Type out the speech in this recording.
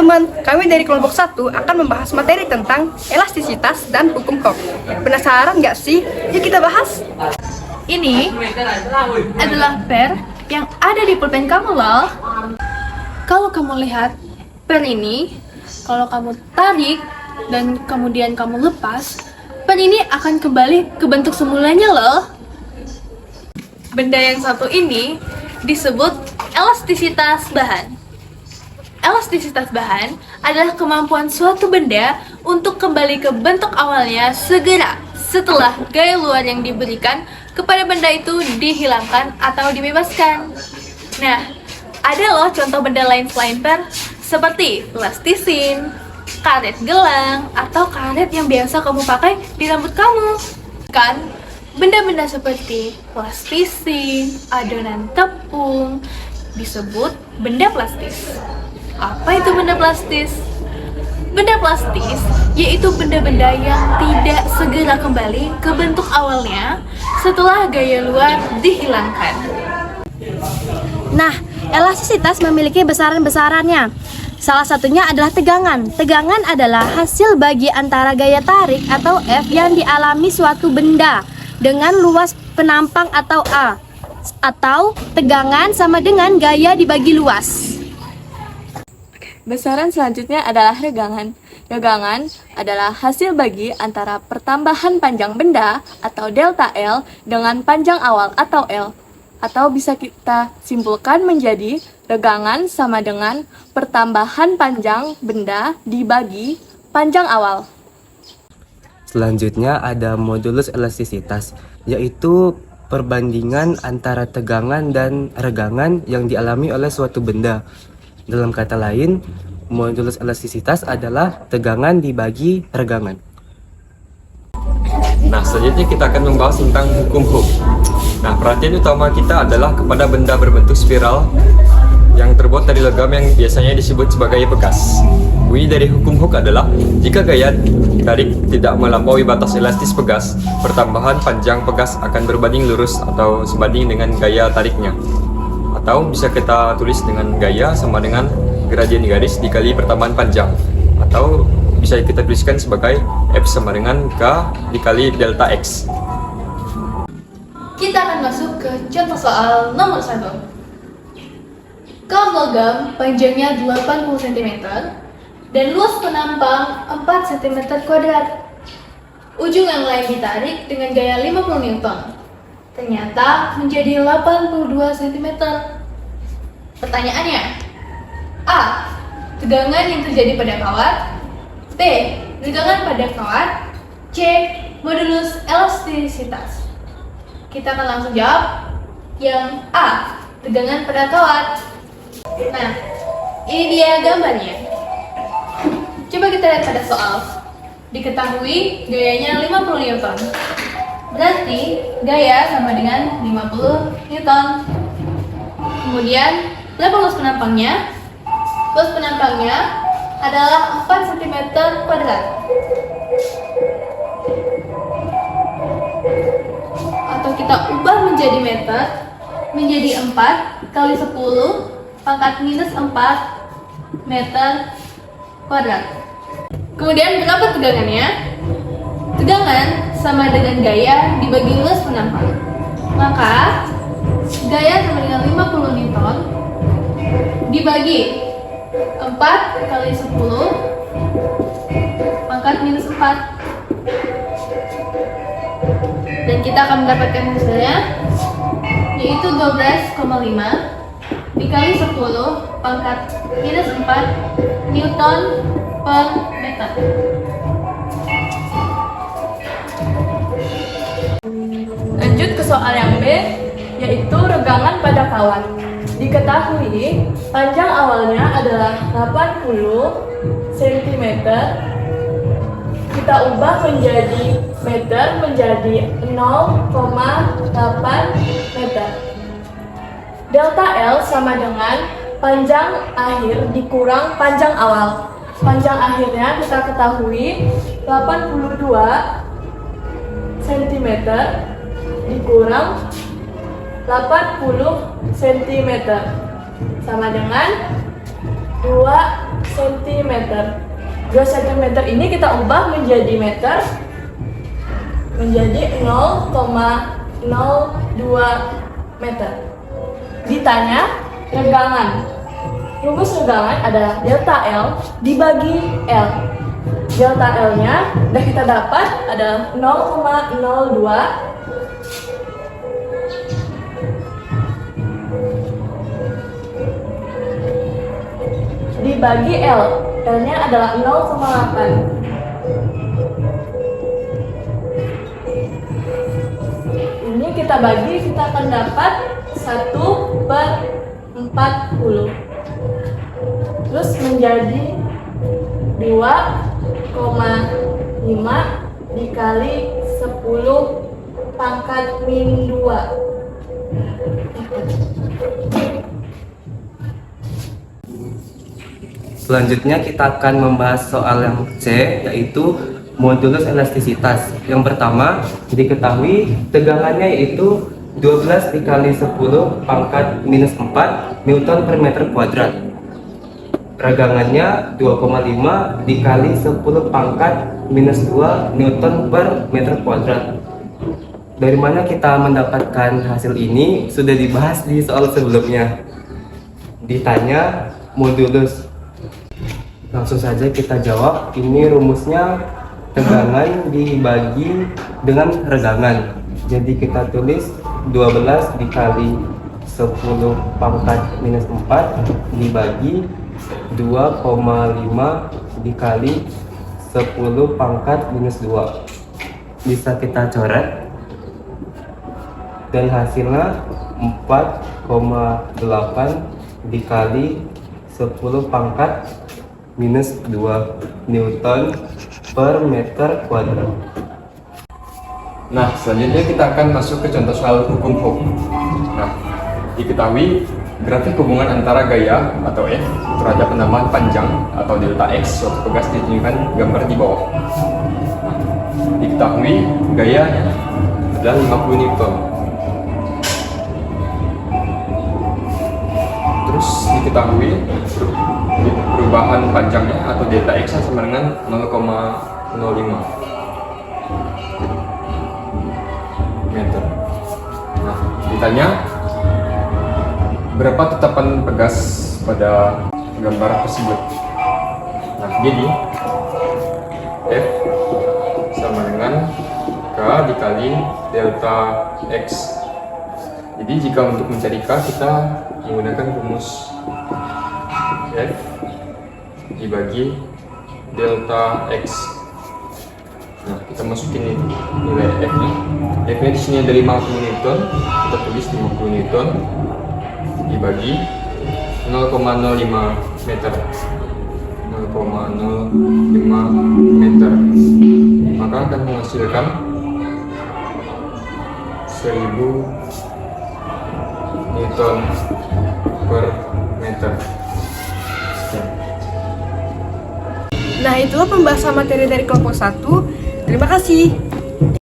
teman-teman, kami dari kelompok 1 akan membahas materi tentang elastisitas dan hukum Hooke. Penasaran nggak sih? Yuk kita bahas. Ini adalah per yang ada di pulpen kamu loh. Kalau kamu lihat per ini, kalau kamu tarik dan kemudian kamu lepas, per ini akan kembali ke bentuk semulanya loh. Benda yang satu ini disebut elastisitas bahan. Elastisitas bahan adalah kemampuan suatu benda untuk kembali ke bentuk awalnya segera setelah gaya luar yang diberikan kepada benda itu dihilangkan atau dibebaskan. Nah, ada loh contoh benda lain selain per, seperti plastisin, karet gelang, atau karet yang biasa kamu pakai di rambut kamu. Kan, benda-benda seperti plastisin, adonan tepung, disebut benda plastis. Apa itu benda plastis? Benda plastis yaitu benda-benda yang tidak segera kembali ke bentuk awalnya setelah gaya luar dihilangkan. Nah, elastisitas memiliki besaran-besarannya. Salah satunya adalah tegangan. Tegangan adalah hasil bagi antara gaya tarik atau F yang dialami suatu benda dengan luas penampang atau A, atau tegangan sama dengan gaya dibagi luas. Besaran selanjutnya adalah regangan. Regangan adalah hasil bagi antara pertambahan panjang benda atau delta L dengan panjang awal atau L. Atau bisa kita simpulkan menjadi regangan sama dengan pertambahan panjang benda dibagi panjang awal. Selanjutnya ada modulus elastisitas, yaitu perbandingan antara tegangan dan regangan yang dialami oleh suatu benda. Dalam kata lain, modulus elastisitas adalah tegangan dibagi regangan. Nah, selanjutnya kita akan membahas tentang hukum Hooke. Nah, perhatian utama kita adalah kepada benda berbentuk spiral yang terbuat dari logam yang biasanya disebut sebagai pegas. Bunyi dari hukum Hooke adalah jika gaya tarik tidak melampaui batas elastis pegas, pertambahan panjang pegas akan berbanding lurus atau sebanding dengan gaya tariknya. Atau bisa kita tulis dengan gaya sama dengan gradien garis dikali pertambahan panjang. Atau bisa kita tuliskan sebagai F sama dengan K dikali delta X. Kita akan masuk ke contoh soal nomor 1. Kaum logam panjangnya 80 cm dan luas penampang 4 cm kuadrat. Ujung yang lain ditarik dengan gaya 50 Newton. Ternyata menjadi 82 cm. Pertanyaannya, A. Tegangan yang terjadi pada kawat. B. Tegangan pada kawat. C. Modulus elastisitas. Kita akan langsung jawab yang A. Tegangan pada kawat. Nah, ini dia gambarnya. Coba kita lihat pada soal. Diketahui gayanya 50 Newton. Berarti gaya sama dengan 50 Newton. Kemudian berapa luas penampangnya? Luas penampangnya adalah 4 cm kuadrat. Atau kita ubah menjadi meter, menjadi 4 kali 10 pangkat minus 4 meter kuadrat. Kemudian berapa tegangannya? Tegangan sama dengan gaya dibagi luas penampang. Maka gaya sama dengan 50 Newton dibagi 4 kali 10 pangkat minus 4. Dan kita akan mendapatkan hasilnya yaitu 12,5 dikali 10 pangkat minus 4 Newton per meter. Lanjut ke soal yang B, yaitu regangan pada kawat. Diketahui panjang awalnya adalah 80 cm. Kita ubah menjadi meter menjadi 0,8 meter. Delta L sama dengan panjang akhir dikurang panjang awal. Panjang akhirnya kita ketahui 82 cm dikurang 80 cm sama dengan 2 cm. 2 cm ini kita ubah menjadi meter, menjadi 0,02 meter. Ditanya regangan. Rumus regangan adalah delta L dibagi L. Delta L-nya sudah kita dapat adalah 0,02 dibagi L. L-nya adalah 0,8. Ini kita bagi, kita akan dapat 1/40. Terus menjadi 2,5 dikali 10 pangkat min 2. Selanjutnya kita akan membahas soal yang C, yaitu modulus elastisitas. Yang pertama, diketahui tegangannya yaitu 12 dikali 10 pangkat minus 4 Newton per meter kuadrat. Regangannya 2,5 dikali 10 pangkat minus 2 Newton per meter kuadrat. Dari mana kita mendapatkan hasil ini? Sudah dibahas di soal sebelumnya. Ditanya modulus. Langsung saja kita jawab. Ini rumusnya tegangan dibagi dengan regangan. Jadi kita tulis 12 dikali 10 pangkat minus 4 dibagi 2,5 dikali 10 pangkat minus 2. Bisa kita coret. Dan hasilnya 4,8 dikali 10 pangkat minus 2 Newton per meter kuadrat. Nah, selanjutnya kita akan masuk ke contoh soal hukum Hooke. Nah, diketahui grafik hubungan antara gaya atau F terhadap penambahan panjang atau delta X suatu pegas ditunjukkan gambar di bawah. Nah, diketahui gayanya adalah 50 Newton. Terus diketahui perubahan panjangnya atau delta X sama dengan 0,05 meter. Nah, ditanya berapa tetapan pegas pada gambar tersebut. Nah, jadi F sama dengan K dikali delta X. Jadi jika untuk mencari K kita menggunakan rumus F dibagi delta X. Nah, kita masukin nilai F nya. F nya di sini ada 50 Newton. Kita tulis 50 Newton dibagi 0,05 meter. 0,05 meter. Maka akan menghasilkan 1000 Newton per meter. Sekian. Nah, itulah pembahasan materi dari kelompok 1. Terima kasih.